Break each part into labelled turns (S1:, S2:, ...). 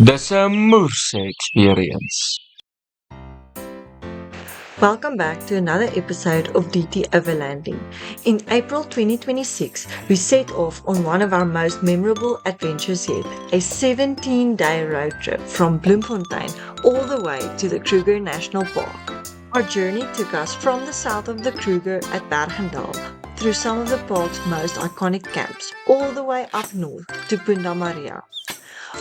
S1: The Samurse Experience.
S2: Welcome back to another episode of DT Overlanding. In April 2026, we set off on one of our most memorable adventures yet, a 17-day road trip from Bloemfontein all the way to the Kruger National Park. Our journey took us from the south of the Kruger at Berg-en-Dal through some of the park's most iconic camps, all the way up north to Punda Maria.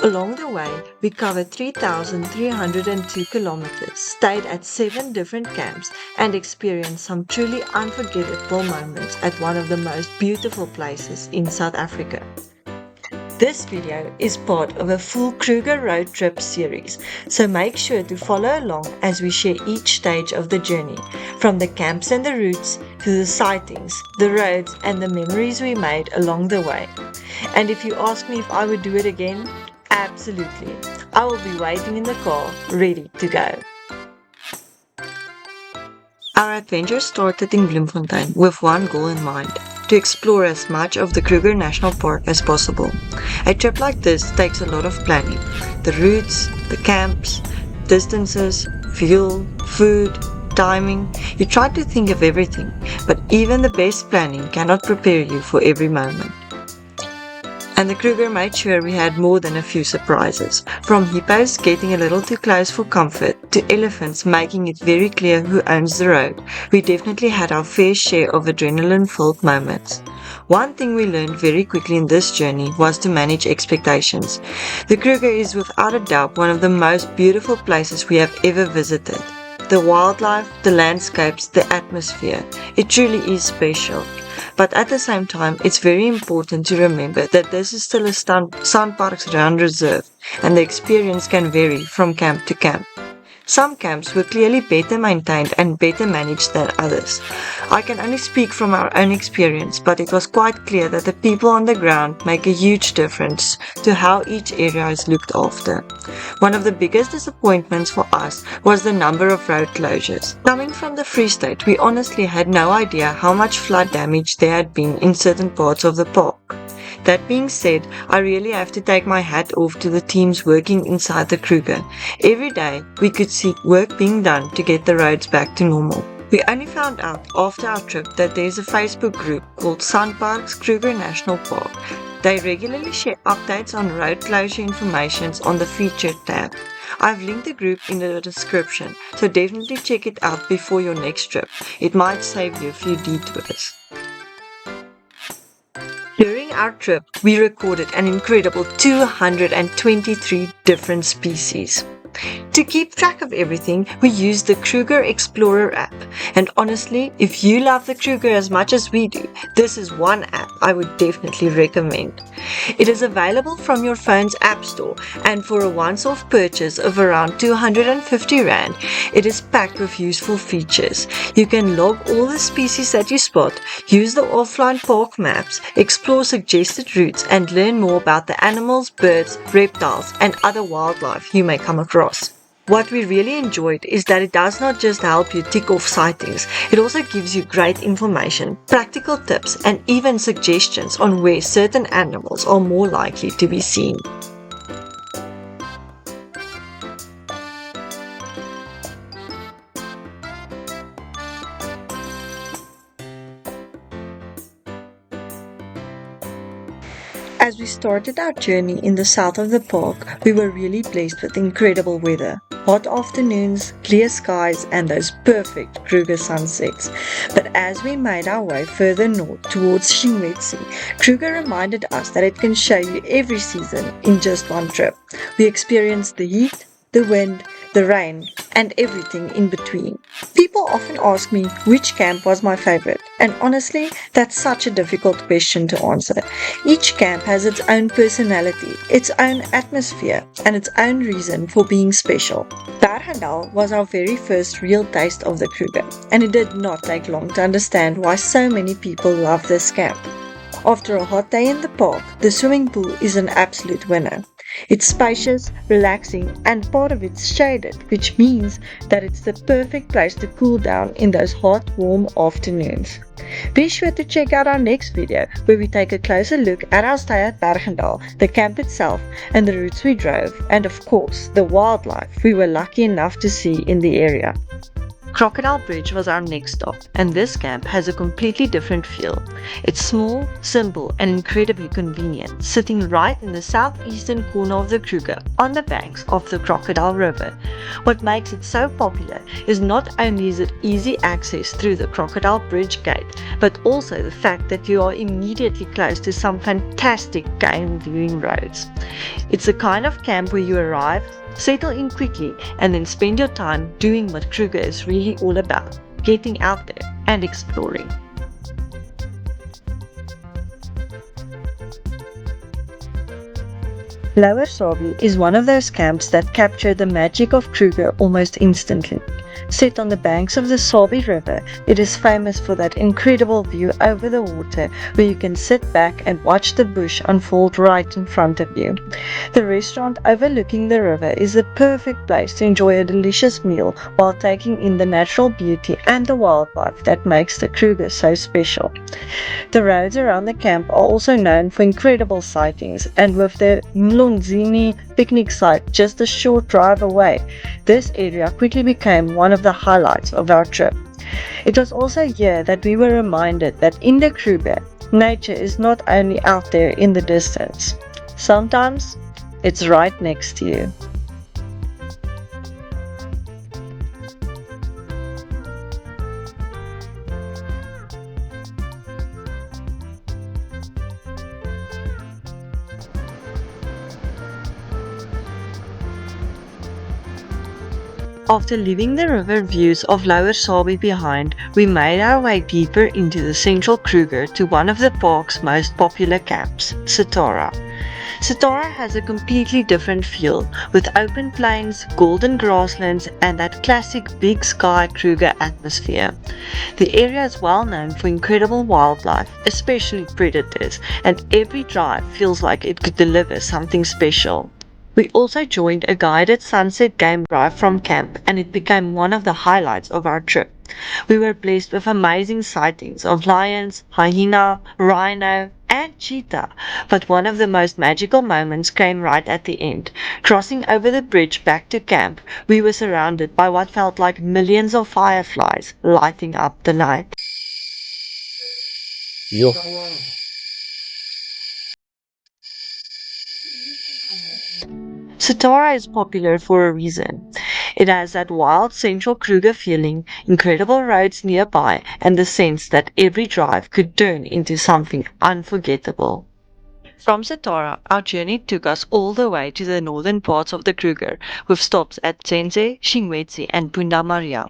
S2: Along the way, we covered 3,302 kilometers, stayed at 7 different camps, and experienced some truly unforgettable moments at one of the most beautiful places in South Africa. This video is part of a full Kruger road trip series, so make sure to follow along as we share each stage of the journey, from the camps and the routes to the sightings, the roads, and the memories we made along the way. And if you ask me if I would do it again, absolutely. I will be waiting in the car, ready to go. Our adventure started in Bloemfontein with one goal in mind: to explore as much of the Kruger National Park as possible. A trip like this takes a lot of planning. The routes, the camps, distances, fuel, food, timing. You try to think of everything, but even the best planning cannot prepare you for every moment. And the Kruger made sure we had more than a few surprises, from hippos getting a little too close for comfort to elephants making it very clear who owns the road. We definitely had our fair share of adrenaline-filled moments. One thing we learned very quickly in this journey was to manage expectations. The Kruger is without a doubt one of the most beautiful places we have ever visited. The wildlife, the landscapes, the atmosphere, it truly is special. But at the same time, it's very important to remember that this is still a SANParks reserve, and the experience can vary from camp to camp. Some camps were clearly better maintained and better managed than others. I can only speak from our own experience, but it was quite clear that the people on the ground make a huge difference to how each area is looked after. One of the biggest disappointments for us was the number of road closures. Coming from the Free State, we honestly had no idea how much flood damage there had been in certain parts of the park. That being said, I really have to take my hat off to the teams working inside the Kruger. Every day, we could see work being done to get the roads back to normal. We only found out after our trip that there's a Facebook group called SANParks Kruger National Park. They regularly share updates on road closure information on the featured tab. I've linked the group in the description, so definitely check it out before your next trip. It might save you a few detours. During our trip, we recorded an incredible 223 different species. To keep track of everything, we used the Kruger Explorer app. And honestly, if you love the Kruger as much as we do, this is one app I would definitely recommend. It is available from your phone's app store, and for a once-off purchase of around 250 Rand, it is packed with useful features. You can log all the species that you spot, use the offline park maps, explore suggested routes, and learn more about the animals, birds, reptiles, and other wildlife you may come across. What we really enjoyed is that it does not just help you tick off sightings, it also gives you great information, practical tips, and even suggestions on where certain animals are more likely to be seen. As we started our journey in the south of the park, we were really blessed with incredible weather. Hot afternoons, clear skies, and those perfect Kruger sunsets. But as we made our way further north towards Shingwedzi, Kruger reminded us that it can show you every season in just one trip. We experienced the heat, the wind, the rain, and everything in between. People often ask me which camp was my favorite, and honestly, that's such a difficult question to answer. Each camp has its own personality, its own atmosphere, and its own reason for being special. Berg-en-Dal was our very first real taste of the Kruger, and it did not take long to understand why so many people love this camp. After a hot day in the park, the swimming pool is an absolute winner. It's spacious, relaxing, and part of it's shaded, which means that it's the perfect place to cool down in those hot, warm afternoons. Be sure to check out our next video where we take a closer look at our stay at Berg-en-Dal, the camp itself, and the routes we drove, and of course, the wildlife we were lucky enough to see in the area. Crocodile Bridge was our next stop, and this camp has a completely different feel. It's small, simple, and incredibly convenient, sitting right in the southeastern corner of the Kruger, on the banks of the Crocodile River. What makes it so popular is not only is it easy access through the Crocodile Bridge gate, but also the fact that you are immediately close to some fantastic game viewing roads. It's the kind of camp where you arrive, settle in quickly, and then spend your time doing what Kruger is really all about, getting out there and exploring. Lower Sabie is one of those camps that capture the magic of Kruger almost instantly. Set on the banks of the Sabie River, it is famous for that incredible view over the water where you can sit back and watch the bush unfold right in front of you. The restaurant overlooking the river is the perfect place to enjoy a delicious meal while taking in the natural beauty and the wildlife that makes the Kruger so special. The roads around the camp are also known for incredible sightings, and with the Mlonzini picnic site just a short drive away, this area quickly became one of the highlights of our trip. It was also here that we were reminded that in the Kruger, nature is not only out there in the distance. Sometimes it's right next to you. After leaving the river views of Lower Sabie behind, we made our way deeper into the central Kruger to one of the park's most popular camps, Satara. Satara has a completely different feel, with open plains, golden grasslands, and that classic big sky Kruger atmosphere. The area is well known for incredible wildlife, especially predators, and every drive feels like it could deliver something special. We also joined a guided sunset game drive from camp, and it became one of the highlights of our trip. We were blessed with amazing sightings of lions, hyena, rhino, and cheetah, but one of the most magical moments came right at the end. Crossing over the bridge back to camp, we were surrounded by what felt like millions of fireflies lighting up the night.
S1: Yo.
S2: Satara is popular for a reason. It has that wild central Kruger feeling, incredible roads nearby, and the sense that every drive could turn into something unforgettable. From Satara, our journey took us all the way to the northern parts of the Kruger, with stops at Tsendze, Shingwedzi, and Punda Maria.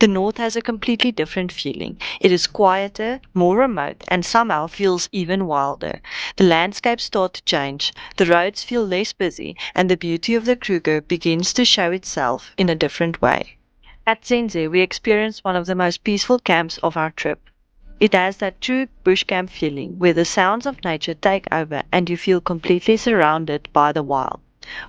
S2: The north has a completely different feeling. It is quieter, more remote, and somehow feels even wilder. The landscapes start to change, the roads feel less busy, and the beauty of the Kruger begins to show itself in a different way. At Tsendze, we experienced one of the most peaceful camps of our trip. It has that true bush camp feeling where the sounds of nature take over and you feel completely surrounded by the wild.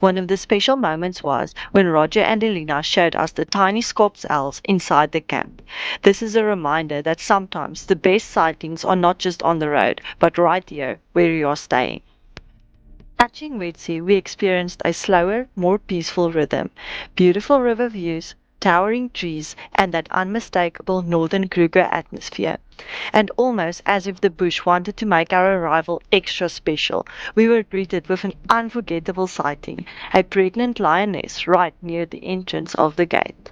S2: One of the special moments was when Roger and Elena showed us the tiny scops owls inside the camp. This is a reminder that sometimes the best sightings are not just on the road, but right here where you are staying. At Shingwedzi, we experienced a slower, more peaceful rhythm, beautiful river views, towering trees, and that unmistakable northern Kruger atmosphere. And almost as if the bush wanted to make our arrival extra special, we were greeted with an unforgettable sighting, a pregnant lioness right near the entrance of the gate.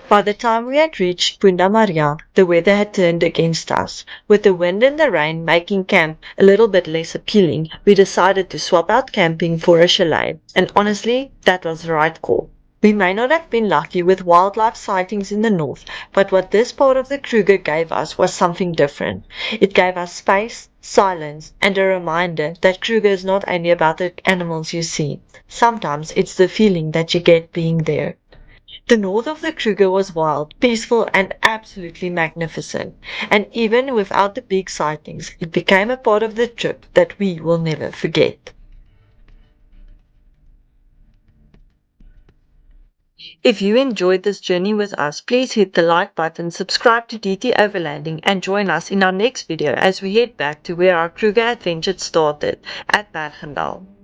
S2: By the time we had reached Punda Maria, the weather had turned against us. With the wind and the rain making camp a little bit less appealing, we decided to swap out camping for a chalet, and honestly, that was the right call. We may not have been lucky with wildlife sightings in the north, but what this part of the Kruger gave us was something different. It gave us space, silence, and a reminder that Kruger is not only about the animals you see. Sometimes it's the feeling that you get being there. The north of the Kruger was wild, peaceful, and absolutely magnificent. And even without the big sightings, it became a part of the trip that we will never forget. If you enjoyed this journey with us, please hit the like button, subscribe to DT Overlanding, and join us in our next video as we head back to where our Kruger adventure started at Berg-en-Dal.